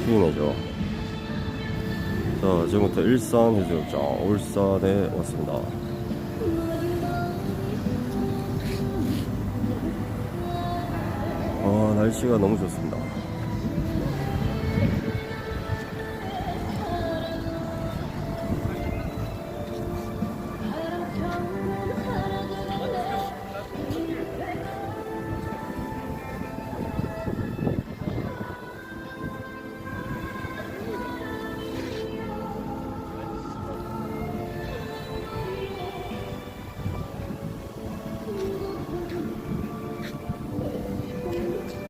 휴양이죠. 자, 지금부터 일산 해수욕장 울산에 왔습니다. 날씨가 너무 좋습니다.